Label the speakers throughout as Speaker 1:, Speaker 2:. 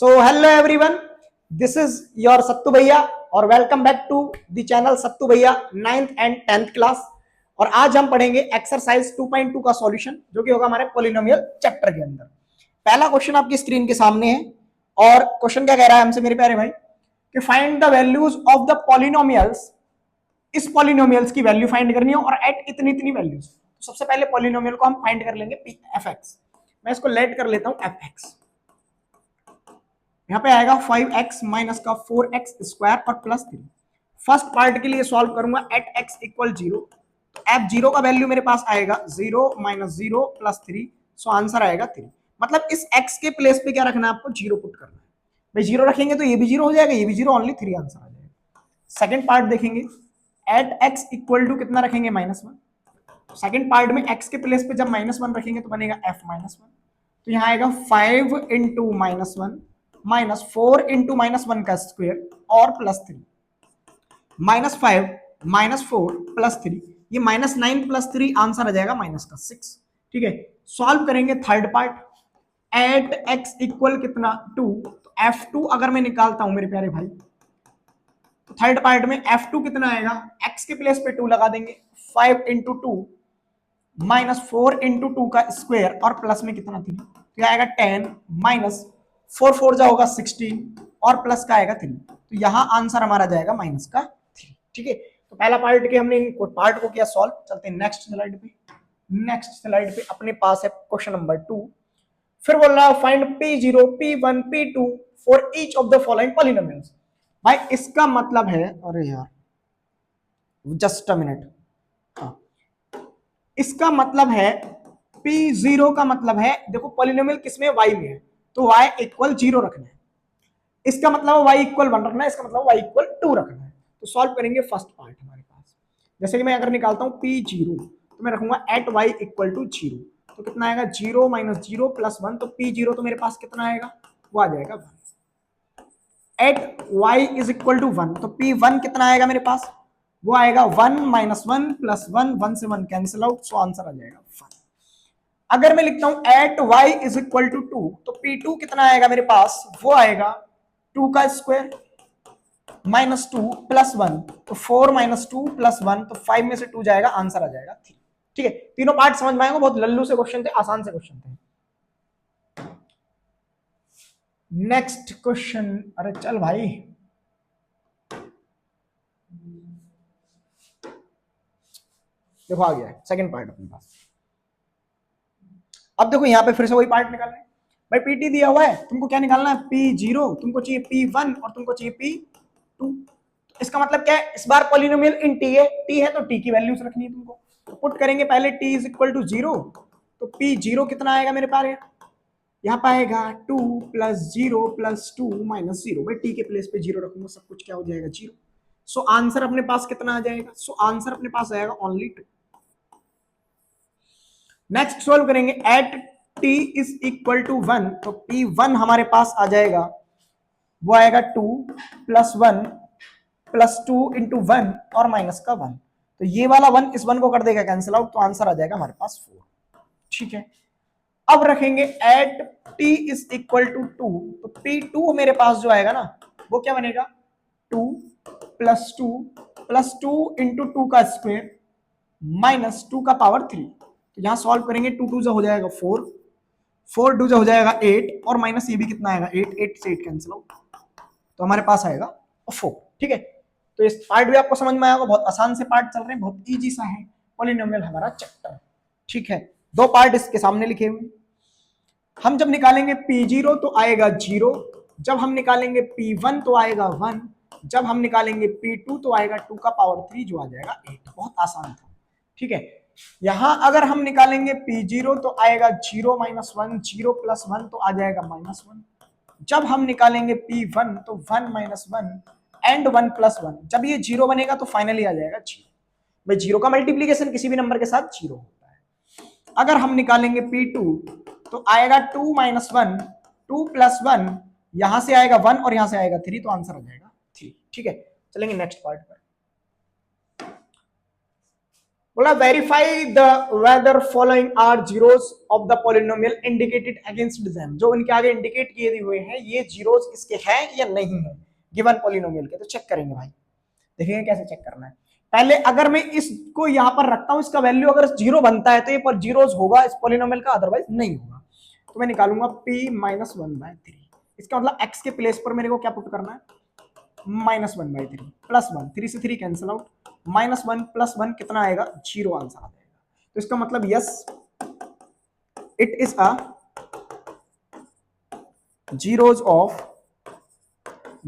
Speaker 1: So hello everyone, this is your Sattu Bhaiya और welcome back to the channel Sattu Bhaiya 9th and 10th class. और आज हम पढ़ेंगे एक्सरसाइज 2.2 का सॉल्यूशन जो कि होगा हमारे पॉलिनोमियल चैप्टर के अंदर। पहला क्वेश्चन आपकी स्क्रीन के सामने है और क्वेश्चन क्या कह रहा है हमसे मेरे प्यारे भाई कि find the values of the polynomials. इस पॉलिनोमियल्स की वैल्यू फाइंड करनी है और एट इतनी इतनी वैल्यूज। तो सबसे पहले पॉलिनोमियल को हम फाइंड कर लेंगे पी एफ एक्स। मैं इसको लेट कर लेता हूं एफ एक्स। यहाँ पे आएगा 5x माइनस का 4x स्क्वायर और प्लस 3। फर्स्ट पार्ट के लिए सॉल्व करूंगा एट x इक्वल 0। तो एफ जीरो का वैल्यू मेरे पास आएगा 0 माइनस 0 प्लस 3। सो आंसर आएगा 3। मतलब इस x के प्लेस पे क्या रखना है आपको, 0 पुट करना है। भाई 0 रखेंगे तो ये भी 0 हो जाएगा, ये भी 0, ओनली 3 आंसर आ जाएगा। सेकंड पार्ट देखेंगे, एट x इक्वल टू कितना रखेंगे, -1। सेकंड पार्ट में x के प्लेस पे जब -1 रखेंगे तो बनेगा f -1। तो यहाँ आएगा 5 इंटू -1 माइनस 4 इंटू -1 का स्क्वायर और प्लस 3। -5 -4 प्लस 3, ये -9 प्लस 3 आंसर आ जाएगा -6। ठीक है, सॉल्व करेंगे third part. At x equal कितना 2। तो f2 अगर मैं निकालता हूं मेरे प्यारे भाई तो थर्ड पार्ट में f2 कितना आएगा, x के प्लेस पे 2 लगा देंगे। 5 इंटू 2 -4 इंटू 2 का स्क्वायर और प्लस में कितना 3, तो आएगा 10 माइनस 4 4 जा होगा 16 और प्लस का आएगा 3। तो यहां आंसर हमारा जाएगा -3। ठीक है, तो पहला पार्ट के हमने पार्ट को किया सॉल्व। चलते हैं नेक्स्ट स्लाइड पे। नेक्स्ट स्लाइड पे अपने पास है क्वेश्चन नंबर 2। फिर बोल रहा है find P0 P1 P2 for each of the following polynomials. भाई इसका मतलब है, अरे यार जस्ट अ मिनट, इसका मतलब है P0 का मतलब है, देखो पॉलिनोमियल किसमें, y में है, तो y इक्वल 0 रखना है। इसका मतलब y इक्वल 1 रखना है, इसका मतलब y इक्वल 2 रखना है। तो सॉल्व करेंगे फर्स्ट पार्ट हमारे पास। जैसे कि मैं अगर निकालता हूं P0 तो मैं रखूंगा एट y इक्वल टू 0। तो कितना आएगा, 0 माइनस 0 प्लस 1। तो P0 तो मेरे पास कितना आएगा, वो आ जाएगा 1। At y is equal to 1, तो P1 कितना आएगा मेरे पास, वो आएगा 1 माइनस 1 प्लस 1, 1 से 1 कैंसिल आउट, सो आंसर आ जाएगा 1। अगर मैं लिखता हूं at y is equal to 2, तो P2 कितना आएगा मेरे पास, वो आएगा 2 का स्क्वायर -2 प्लस 1, तो 4 माइनस 2 प्लस 1, तो 5 में से 2 जाएगा, आंसर आ जाएगा 3। ठीक है, तीनों पार्ट समझ में आएंगे, बहुत लल्लू से क्वेश्चन थे, आसान से क्वेश्चन थे। नेक्स्ट क्वेश्चन, अरे चल भाई, देखो आ गया है सेकंड पार्ट अपने पास। अब देखो यहाँ पे फिर से वही पार्ट निकालना है। भाई पीटी दिया हुआ है, तुमको क्या निकालना है, P0, तुमको चाहिए P1 और तुमको चाहिए P2। इसका मतलब क्या है, इस बार पॉलिनोमियल इन टी है, टी है तो टी की वैल्यूज रखनी है तुमको। तो पुट करेंगे पहले t इज इक्वल टू 0। तो P0 कितना आएगा मेरे पास, यहाँ पे आएगा 2 प्लस 0 प्लस 2 माइनस 0। भाई टी के प्लेस पे 0 रखूंगा, सब कुछ क्या हो जाएगा 0। सो आंसर अपने पास कितना आ जाएगा, सो आंसर अपने पास आएगा ओनली 2। नेक्स्ट सोल्व करेंगे at t is equal to 1। तो P1 हमारे पास आ जाएगा, वो आएगा 2 प्लस 1 प्लस 2 इंटू 1 और माइनस का 1। तो ये वाला 1 इस 1 को कर देगा कैंसिल आउट, तो आंसर आ जाएगा हमारे पास 4। ठीक है, अब रखेंगे at t is equal to 2। तो P2 मेरे पास जो आएगा ना, वो क्या बनेगा, 2 प्लस 2 प्लस 2 इंटू 2 का स्क्वायर माइनस 2 का पावर 3। तो यहां सॉल्व करेंगे, 2 2 हो जाएगा 4, 4 2 हो जाएगा 8 और माइनस ये भी कितना आएगा 8, 8 से 8 कैंसिल आउट, तो हमारे पास आएगा 4। ठीक है, तो इस पार्ट भी आपको समझ में आएगा, बहुत आसान से पार्ट चल रहे हैं, बहुत इजी सा है पॉलिनोमियल हमारा चैप्टर। ठीक है, दो पार्ट इसके सामने लिखे हुए। हम जब निकालेंगे P0 तो आएगा 0, जब हम निकालेंगे P1 तो आएगा 1, जब हम निकालेंगे P2 तो आएगा 2 का पावर 3 जो आ जाएगा 8। बहुत आसान था। ठीक है, यहां अगर हम निकालेंगे P0 तो आएगा 0 माइनस 1, 0 प्लस 1 तो आ जाएगा -1। जब हम निकालेंगे P1 तो 1 माइनस 1 एंड 1 प्लस 1, जब ये 0 बनेगा तो फाइनली आ जाएगा 0। भाई 0 का मल्टीप्लीकेशन किसी भी नंबर के साथ 0 होता है। अगर हम निकालेंगे P2 तो आएगा 2 माइनस 1, 2 प्लस 1, यहां से आएगा 1 और यहां से आएगा 3, तो आंसर आ जाएगा 3। ठीक है, चलेंगे नेक्स्ट पार्ट पर। बोला verify the whether following are zeros of the polynomial indicated against them, जो इनके आगे इंडिकेट किए हुए हैं ये जीरोस इसके हैं या नहीं है गिवन पॉलिनोमियल के। तो चेक करेंगे भाई, देखेंगे कैसे चेक करना है। पहले अगर मैं इसको यहां पर रखता हूं, इसका वैल्यू अगर जीरो बनता है तो ये पर जीरोस होगा इस पॉलिनोमियल का, अदरवाइज नहीं होगा। तो मैं निकालूंगा p माइनस 1/3। इसका मतलब x के प्लेस पर मेरे को क्या पुट करना है, -1/3 प्लस 1, 3 से 3 कैंसिल आउट, -1 प्लस 1 कितना आएगा, 0 आंसर आ जाएगा। तो इसका मतलब yes it is a zeros of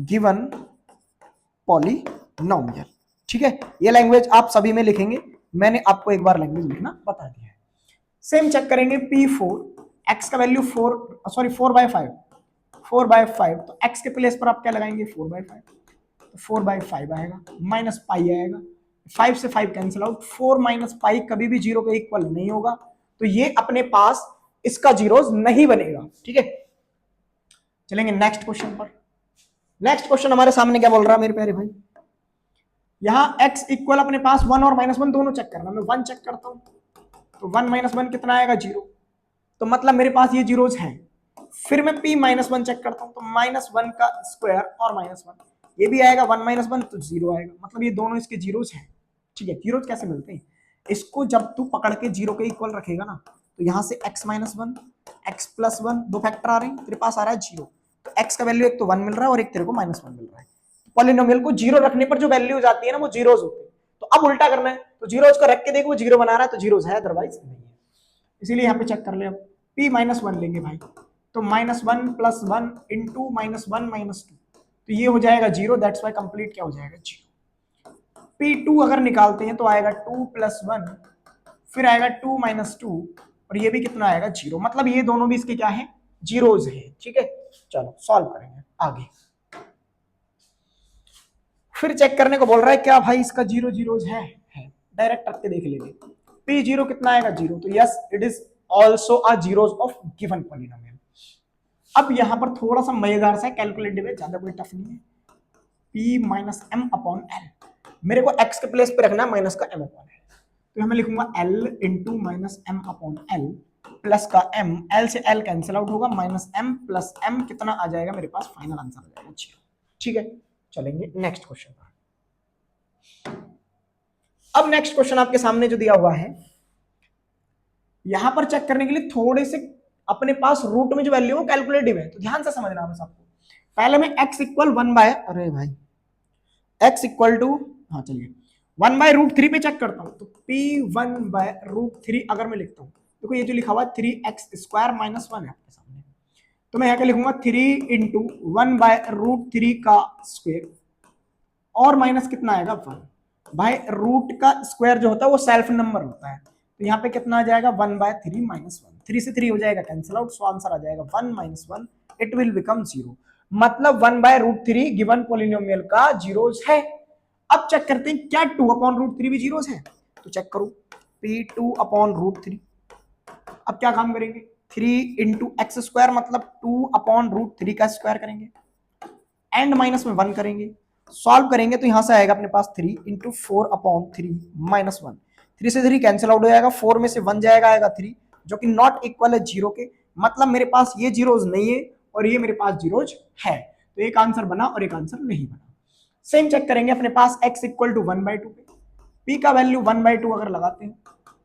Speaker 1: given polynomial. ठीक है, ये लैंग्वेज आप सभी में लिखेंगे, मैंने आपको एक बार लैंग्वेज लिखना बता दिया है। सेम चेक करेंगे p4, x का वैल्यू 4/5, 4/5, तो x के प्लेस पर आप क्या लगाएंगे, 4/5, तो 4/5 आएगा, माइनस पाई आएगा, 5 से 5 कैंसिल आउट, 4 माइनस पाई कभी भी 0 के इक्वल नहीं होगा, तो ये अपने पास इसका जीरोस नहीं बनेगा। ठीक है, चलेंगे नेक्स्ट क्वेश्चन पर। नेक्स्ट क्वेश्चन हमारे सामने क्या बोल रहा है मेरे प्यारे भाई, यहां x इक्वल अपने पास 1 और -1 दोनों चेक करना। मैं 1 चेक करता हूं, तो 1 - 1 कितना आएगा, 0, तो मतलब मेरे पास ये जीरोस हैं। फिर मैं p -1 चेक करता हूं, तो -1 का स्क्वायर और -1 ये भी आएगा, 1 - 1 तो 0 आएगा, मतलब ये दोनों इसके जीरोस हैं। ठीक है, जीरोस कैसे मिलते हैं, इसको जब तू पकड़ के 0 के इक्वल रखेगा ना, तो यहां से x - 1 x + 1 दो फैक्टर आ रहे हैं, तेरे पास आ रहा है 0, तो x का वैल्यू एक तो 1 मिल रहा है और एक तेरे को -1 मिल रहा है। पॉलिनोमियल को 0 रखने पर जो वैल्यूज आती है ना वो जीरोस होते हैं। तो अब उल्टा करना है, तो जीरोस को रख के देखो, वो 0 बना रहा है तो जीरोस है, अदरवाइज नहीं है। इसीलिए यहाँ पे चेक कर ले, अब p -1 लेंगे भाई, तो -1 + 1 इंटू -1 - 2, तो ये हो जाएगा 0, दैट्स वाई कंप्लीट क्या हो जाएगा, 0। p2 अगर निकालते हैं तो आएगा 2 + 1, फिर आएगा 2 - 2, और ये भी कितना आएगा, 0, मतलब ये दोनों भी इसके क्या है, जीरोस है। ठीक है, चलो सॉल्व करेंगे आगे। फिर चेक करने को बोल रहा है क्या भाई इसका 0 जीरोस है, डायरेक्ट रख के देख लेंगे। p0 कितना आएगा, 0, तो yes it is also a zeros of given polynomial. अब यहां पर थोड़ा सा मजेदार सा कैलकुलेटिव है, ज्यादा कोई टफ नहीं है। p minus m upon l, मेरे को x के प्लेस पे रखना है माइनस का m अपॉन l, तो मैं लिखूंगा l into minus m upon l plus का m, l से l कैंसिल आउट होगा, माइनस m प्लस m कितना आ जाएगा मेरे पास, फाइनल आंसर आ जाएगा 0। ठीक है, चलेंगे नेक्स्ट क्वेश्चन पर। अब नेक्स्ट क्वेश्चन आपके सामने जो दिया हुआ है, यहां पर चेक करने के लिए थोड़े से अपने पास रूट में जो वैल्यू है कैलकुलेटिव है, तो ध्यान से समझना बस आपको। पहले मैं x इक्वल 1/, अरे भाई x इक्वल टू, हाँ चलिए 1/√3 पे चेक करता हूं, तो p 1/√3 अगर मैं लिखता हूं, देखो ये जो लिखा हुआ है 3x² - 1 है आपके सामने, तो मैं यहां क्या लिखूंगा 3 इंटू 1/√3 का स्क्वायर और माइनस कितना आएगा 1। भाई रूट का स्क्वायर जो होता है वो सेल्फ नंबर होता है, तो यहाँ पे कितना आ जाएगा 1/3 - 1, 3 से 3 हो जाएगा कैंसिल आउट, सो आंसर आ जाएगा 1 - 1, इट विल बिकम 0, मतलब 1/√3 गिवन पॉलिनोमियल का जीरोस है। अब चेक करते हैं क्या 2/√3 भी जीरोस है, तो चेक करो p2/√3। अब क्या काम करेंगे, 3 इंटू x² मतलब 2/√3 का स्क्वायर करेंगे, एंड माइनस में 1 करेंगे, सॉल्व करेंगे तो यहां से आएगा अपने पास 3 इंटू 4/3 माइनस 1, 3 से 3 कैंसिल आउट हो जाएगा, 4 में से 1 जाएगा, आएगा 3, जो कि नॉट इक्वल है 0 के, मतलब मेरे पास ये जीरोज नहीं है और ये मेरे पास जीरोज है, तो एक आंसर बना और एक आंसर नहीं बना। सेम चेक करेंगे अपने पास x इक्वल टू 1/2 पे, p का वैल्यू 1/2 अगर लगाते हैं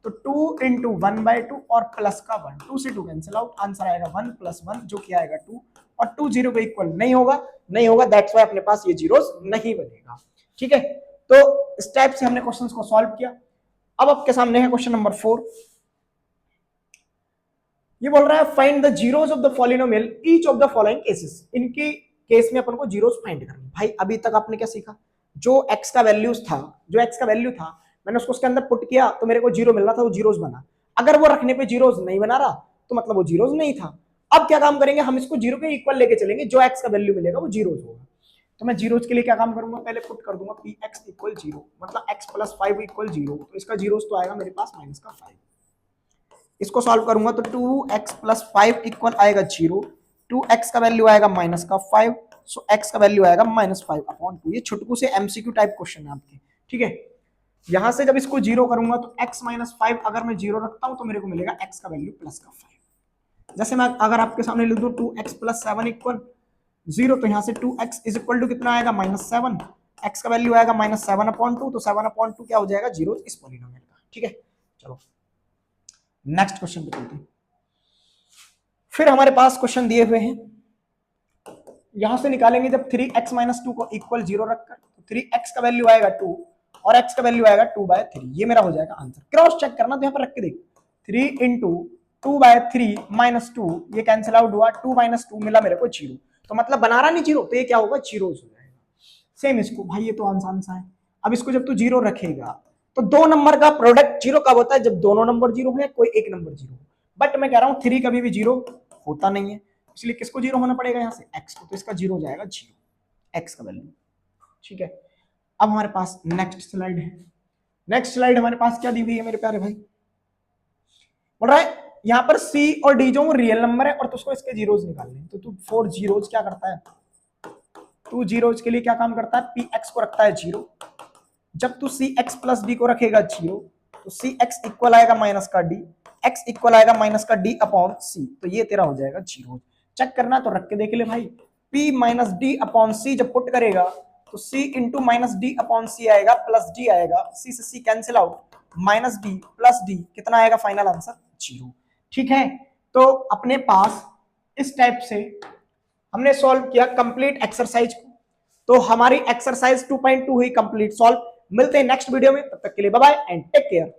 Speaker 1: तो 2 इंटू 1/2 और प्लस का 1, 2 से 2 कैंसिल आउट, आंसर आएगा 1 + 1 जो कि आएगा 2, और 2 0 के इक्वल नहीं होगा, नहीं होगा, दैट्स वाई अपने पास ये जीरोस नहीं बनेगा। ठीक है, तो इस टाइप से हमने क्वेश्चंस को सॉल्व किया। अब आपके सामने है क्वेश्चन नंबर 4। ये बोल रहा है find the zeros of the polynomial each of the following cases, इनके केस में अपन को जीरोस फाइंड करनी। भाई अभी तक आपने क्या सीखा, जो x का वैल्यूज था, जो x का वैल्यू था मैंने उसको उसके अंदर पुट किया तो मेरे को 0 मिल रहा था, वो जीरोस बना। अगर वो रखने पे जीरोस नहीं बना रहा तो मतलब वो जीरोस नहीं था। अब क्या काम करेंगे, हम इसको 0 के इक्वल लेके चलेंगे, जो x का वैल्यू मिलेगा वो जीरोस होगा। तो मैं जीरोस के लिए क्या काम करूंगा, पहले पुट कर दूंगा px = 0, मतलब x + 5 = 0, तो इसका जीरोस तो आएगा मेरे पास -5। इसको सॉल्व करूंगा तो 2x + 5 इक्वल आएगा 0, 2x का वैल्यू आएगा -5, सो x का वैल्यू आएगा -5/2। ये छुटकू से एमसीक्यू टाइप क्वेश्चन है आपके। ठीक है, यहां से जब इसको जीरो करूंगा तो x माइनस 5 अगर मैं जीरो रखता हूं तो मेरे को मिलेगा x का वैल्यू प्लस का 5। जैसे मैं अगर आपके सामने लिख दूं 2x प्लस 7 इक्वल 0, तो यहां से 2x इज इक्वल टू कितना आएगा -7, x का वैल्यू आएगा -7/2, तो 7/2 क्या हो जाएगा 0 इस पॉलिनोमियल का। ठीक है, चलो नेक्स्ट क्वेश्चन पे चलते हैं। फिर हमारे पास क्वेश्चन दिए हुए हैं, यहां से निकालेंगे जब 3x माइनस 2 को इक्वल 0 रखकर, तो 3x का वैल्यू आएगा 2 और x का वैल्यू आएगा 2/3। ये मेरा हो जाएगा आंसर। क्रॉस चेक करना, तो यहां पर रख के देख 3 इंटू 2/3 माइनस 2, ये कैंसिल आउट हुआ, 2 माइनस 2 मिला मेरे को 0, तो मतलब बना रहा नहीं 0, तो ये क्या होगा 0 हो जाएगा। सेम इसको भाई, ये तो आसान सा है। अब इसको जब तू 0 रखेगा तो दो नंबर का प्रोडक्ट 0 कब होता है, जब दोनों नंबर 0 है, कोई एक नंबर 0 हो। बट मैं कह रहा हूं 3 कभी भी 0 होता नहीं है, इसलिए किसको 0 होना पड़ेगा यहां से x को, तो इसका 0 हो जाएगा 0 x का वैल्यू। ठीक है, अब हमारे पास नेक्स्ट स्लाइड है। नेक्स्ट स्लाइड हमारे पास क्या दी हुई है मेरे प्यारे भाई, बोल रहा है यहां पर c और d जो रियल नंबर है और तुझको इसके जीरोज निकालने हैं, तो तू 4 जीरोज क्या करता है, तू जीरोज के लिए क्या काम करता है, px को रखता है 0। जब तू cx प्लस d को रखेगा 0, तो cx इक्वल आएगा माइनस का d, x इक्वल आएगा माइनस का d अपॉन c, तो ये तेरा हो जाएगा 0। चेक करना तो रख के देख ले भाई, p minus D upon C जब पुट करेगा तो c into minus D upon C आएगा, प्लस d आएगा, c से c cancel out, minus D plus D कितना आएगा, फाइनल आंसर 0। ठीक है, तो अपने पास इस टाइप से हमने सॉल्व किया कंप्लीट एक्सरसाइज को। तो हमारी एक्सरसाइज 2.2 हुई कंप्लीट सॉल्व। मिलते हैं नेक्स्ट वीडियो में, तब तक के लिए bye bye and take care.